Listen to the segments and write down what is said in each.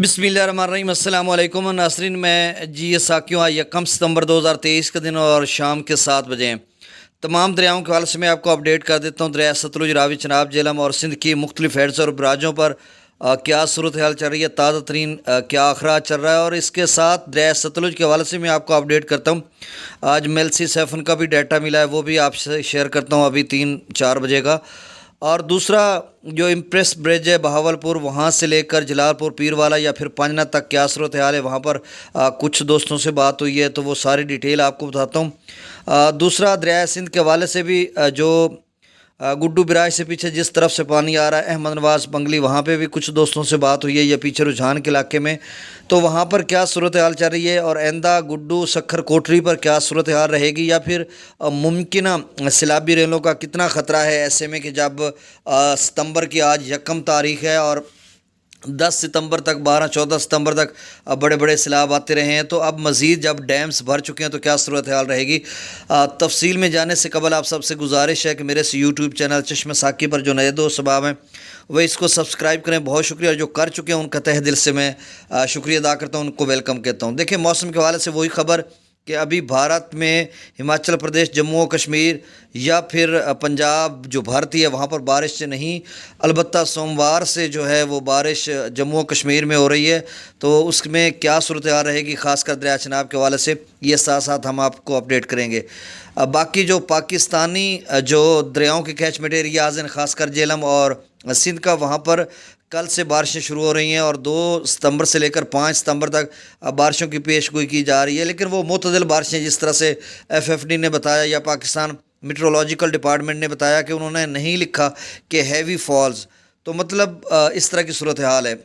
बिस्मिल्लाहिर्रहमानिर्रहीम। अस्सलाम वालेकुम नाज़रीन। मैं जी साकियों आज 1 सितंबर 2023 का दिन और शाम के 7 बजे हैं। तमाम दरियाओं के हवाले से मैं आपको अपडेट कर देता हूँ। दरिया सतलुज, रावी, चनाब, झेलम और सिंध की मुख्तलिफ हेड्स और बराजों पर क्या सूरत हाल चल रही है, ताज़ा तरीन क्या अखराज चल रहा है। और इसके साथ दरिया सतलुज के हवाले से मैं आपको अपडेट करता हूँ। आज मेलसी सेफन का भी डाटा मिला है, वो भी आपसे शेयर करता हूँ अभी 3-4 बजे का। और दूसरा जो इम्प्रेस ब्रिज है बहावलपुर, वहाँ से लेकर जलालपुर, पीरवाला या फिर पांजना तक क्या सूरत हाल है, वहाँ पर कुछ दोस्तों से बात हुई है तो वो सारी डिटेल आपको बताता हूँ। दूसरा दरिया सिंध के हवाले से भी जो गुड्डू बिराज से पीछे जिस तरफ से पानी आ रहा है, अहमद नवाज बंगली, वहाँ पे भी कुछ दोस्तों से बात हुई है या पीछे रुझान के इलाके में, तो वहाँ पर क्या सूरत हाल चल रही है। और आइंदा गुड्डू सखर कोटरी पर क्या सूरत हाल रहेगी या फिर मुमकिन सैलाबी रेलों का कितना ख़तरा है, ऐसे में कि जब सितंबर की आज 1 तारीख है और 10 सितंबर तक, 12-14 सितंबर तक बड़े बड़े सैलाब आते रहे हैं, तो अब मज़ीद जब डैम्स भर चुके हैं तो क्या सूरत हाल रहेगी। तफसील में जाने से कबल आप सबसे गुजारिश है कि मेरे इस यूट्यूब चैनल चश्मे साकी पर जो नए दोस्त सबाब हैं वह इसको सब्सक्राइब करें। बहुत शुक्रिया, जो कर चुके हैं उनका तहे दिल से मैं शुक्रिया अदा करता हूँ, उनको वेलकम कहता हूँ। देखिए, मौसम के हवाले से वही खबर कि अभी भारत में हिमाचल प्रदेश, जम्मू और कश्मीर या फिर पंजाब जो भारतीय है वहाँ पर बारिश से नहीं, अलबत्ता सोमवार से जो है वो बारिश जम्मू और कश्मीर में हो रही है। तो उसमें क्या सूरत हाल रहेगी खासकर दरिया चनाब के हवाले से, ये साथ साथ हम आपको अपडेट करेंगे। बाकी जो पाकिस्तानी जो दरियाओं के कैचमेंट एरियाज़ हैं, खासकर झेलम और सिंध का, वहाँ पर कल से बारिशें शुरू हो रही हैं और 2 सितंबर से लेकर 5 सितंबर तक बारिशों की पेशगोई की जा रही है। लेकिन वो मुतदिल बारिशें, जिस तरह से एफएफडी ने बताया या पाकिस्तान मेट्रोलॉजिकल डिपार्टमेंट ने बताया कि उन्होंने नहीं लिखा कि हैवी फॉल्स, तो मतलब इस तरह की सूरत हाल है।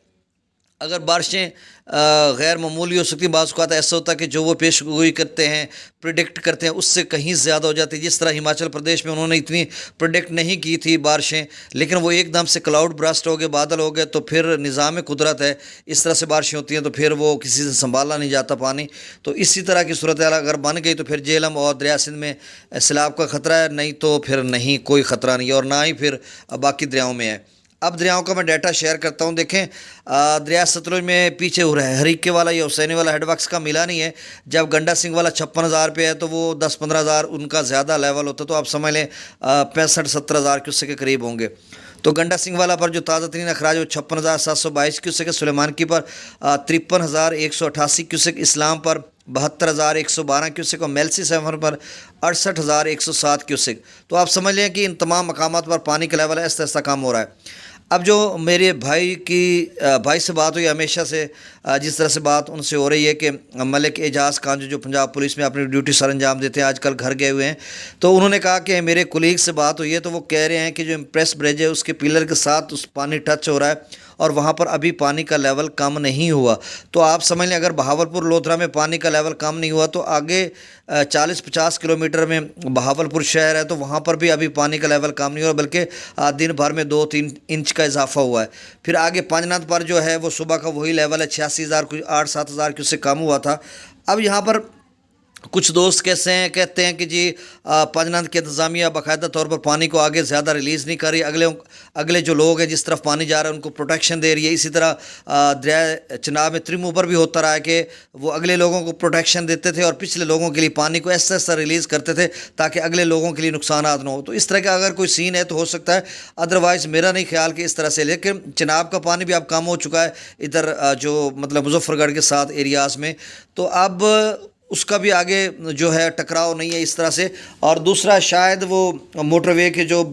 अगर बारिशें गैर मामूली हो सकती हैं, बाज़ औक़ात ऐसा होता है कि जो वो पेशगोई करते हैं, प्रिडिक्ट करते हैं, उससे कहीं ज़्यादा हो जाती है। जिस तरह हिमाचल प्रदेश में उन्होंने इतनी प्रिडिक्ट नहीं की थी बारिशें, लेकिन वो एकदम से क्लाउड ब्रास्ट हो गए, बादल हो गए, तो फिर निज़ाम कुदरत है, इस तरह से बारिशें होती हैं तो फिर वो किसी से संभाला नहीं जाता पानी। तो इसी तरह की सूरत हाल अगर बन गई तो फिर झेलम और दरिया सिंध में सैलाब का ख़तरा है, नहीं तो फिर नहीं, कोई ख़तरा नहीं है, और ना ही फिर बाकी दरियाओं में है। अब दरियाओं का मैं डाटा शेयर करता हूं। देखें, दरिया सतलुज में पीछे हो रहा है हरीके वाला या हुसैनी वाला हेडवर्क्स का मिला नहीं है। जब गंडा सिंह वाला 56,000 पे है तो वो 10-15 हज़ार उनका ज़्यादा लेवल होता, तो आप समझ लें 65-70 हज़ार क्यूसेक के करीब होंगे। तो गंडा सिंह वाला पर जो ताज़ा तरीन अखराज वो 56,722 क्यूसेक है, सुलेमान की पर 53,188 क्यूसेक, इस्लाम पर 72,112 क्यूसेक और मेलसी सेवन पर 68,107 क्यूसेक। तो आप समझ लें कि इन तमाम मकामात पर पानी का लेवल ऐसा ऐसा कम हो रहा है। अब जो मेरे भाई से बात हुई, हमेशा से जिस तरह से बात उनसे हो रही है कि मलिक एजाज खान जो पंजाब पुलिस में अपनी ड्यूटी सर अंजाम देते हैं, आजकल घर गए हुए हैं, तो उन्होंने कहा कि मेरे कुलीग से बात हुई है तो वो कह रहे हैं कि जो इम्प्रेस ब्रिज है उसके पिलर के साथ उस पानी टच हो रहा है और वहाँ पर अभी पानी का लेवल कम नहीं हुआ। तो आप समझ लें अगर बहावलपुर लोथरा में पानी का लेवल कम नहीं हुआ तो आगे 40-50 किलोमीटर में बहावलपुर शहर है, तो वहाँ पर भी अभी पानी का लेवल कम नहीं हुआ, बल्कि दिन भर में 2-3 इंच का इजाफा हुआ है। फिर आगे पांजनाथ पर जो है वो सुबह का वही लेवल है, 86,000 कुछ 8-7 हज़ार की उससे कम हुआ था। अब यहाँ पर कुछ दोस्त कहते हैं कि जी पांजनाथ की इंतज़ामिया बाकायदा तौर पर पानी को आगे ज़्यादा रिलीज़ नहीं कर रही, अगले जो लोग हैं जिस तरफ पानी जा रहा है उनको प्रोटेक्शन दे रही है। इसी तरह दरिया चनाब में त्रिमू पर भी होता रहा है कि वो अगले लोगों को प्रोटेक्शन देते थे और पिछले लोगों के लिए पानी को ऐसा ऐसा रिलीज़ करते थे ताकि अगले लोगों के लिए नुकसान ना हो। तो इस तरह का अगर कोई सीन है तो हो सकता है, अदरवाइज़ मेरा नहीं ख्याल कि इस तरह से। लेकिन चनाब का पानी भी अब कम हो चुका है इधर जो मतलब मुजफ्फरगढ़ के साथ एरियाज़ में, तो अब उसका भी आगे जो है टकराव नहीं है इस तरह से। और दूसरा शायद वो मोटरवे के जो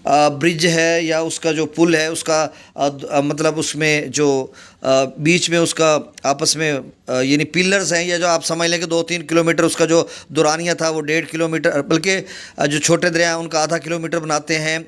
ब्रिज है या उसका जो पुल है उसका मतलब उसमें जो बीच में उसका आपस में यानी पिलर्स हैं, या जो आप समझ लें कि 2-3 किलोमीटर उसका जो दुरानिया था वो 1.5 किलोमीटर, बल्कि जो छोटे दरिया हैं उनका आधा किलोमीटर बनाते हैं।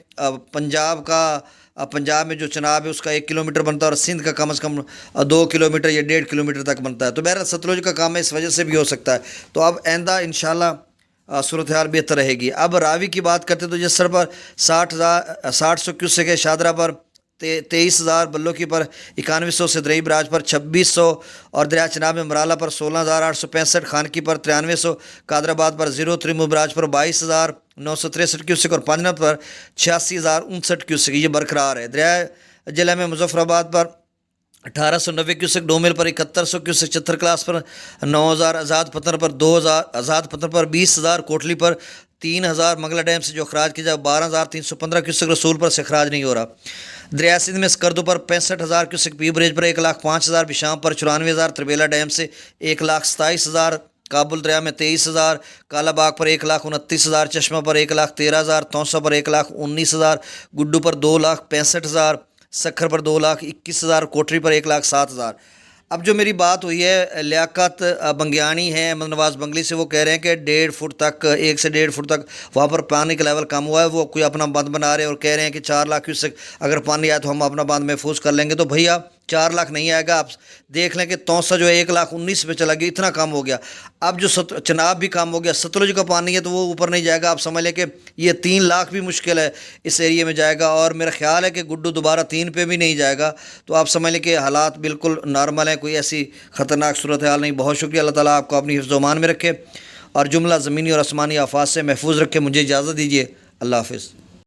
पंजाब में जो चनाब है उसका 1 किलोमीटर बनता है और सिंध का कम से कम 2 किलोमीटर या 1.5 किलोमीटर तक बनता है। तो बहरहाल सतलुज का काम है, इस वजह से भी हो सकता है। तो अब आइंदा इंशाल्लाह सूरत हाल बेहतर रहेगी। अब रावी की बात करते तो जसर पर 60,100 क्यूसेक है, शादरा पर 23,000, बल्लोकी पर 9100, सिदरई बराज पर 2600 और दरिया चनाब में मराला पर 16,865, खानकी पर 9300, कादराबाद पर 0, त्रिमू बराज पर 22,963 क्यूसेक और पांजना पर 86,059 क्यूसेक, ये बरकरार है। दरिया जिला में मुजफ्फराबाद पर 1890 क्यूसेक डोमिल पर 7100 क्यूसेक चत्थर क्लास पर 9000 आज़ाद पत्थर पर 2000 आज़ाद पत्थर पर 20,000 कोटली पर 3000 मंगला डैम से जो अखराज किया जाए 12,315 क्यूसेक रसूल पर से अखराज नहीं हो रहा। दरिया सिंध में स्कर्दो पर 65,000 क्यूसेक पी ब्रिज पर 1,05,000 बिशाम पर 94,000 त्रिबेला डैम से 1,27,000 काबुल दरिया में 23,000 कालाबाग पर 1,29,000 चश्मा पर 1,13,000 तौसा पर 1,19,000 गुड्डू पर 2,65,000 सखर पर 2,21,000 कोटरी पर 1,07,000। अब जो मेरी बात हुई है लियाकत बंगियानी है अहमद नवाज़ बंगली से, वो कह रहे हैं कि 1.5 फुट तक 1 से 1.5 फुट तक वहाँ पर पानी का लेवल कम हुआ है। वो कोई अपना बंद बना रहे हैं और कह रहे हैं कि 4 लाख क्यूसेक अगर पानी आया तो हम अपना बंद महफूज कर लेंगे। तो भैया 4 लाख नहीं आएगा। आप देख लें कि तौसा जो है 1,19,000 पे चला गया, इतना कम हो गया। अब जो चनाब भी कम हो गया, सतलुज का पानी है तो वो ऊपर नहीं जाएगा। आप समझ लें कि ये 3 लाख भी मुश्किल है इस एरिए में जाएगा, और मेरा ख्याल है कि गुड्डू दोबारा 3 पे भी नहीं जाएगा। तो आप समझ लें कि हालात बिल्कुल नॉर्मल हैं, कोई ऐसी ख़तरनाक सूरत हाल नहीं। बहुत शुक्रिया, अल्लाह ताला आपको अपनी हिफ्ज़-ओ-मान में रखे और जुमला ज़मीनी और आसमानी आफात से महफूज रखे। मुझे इजाज़त दीजिए, अल्लाह हाफ़िज़।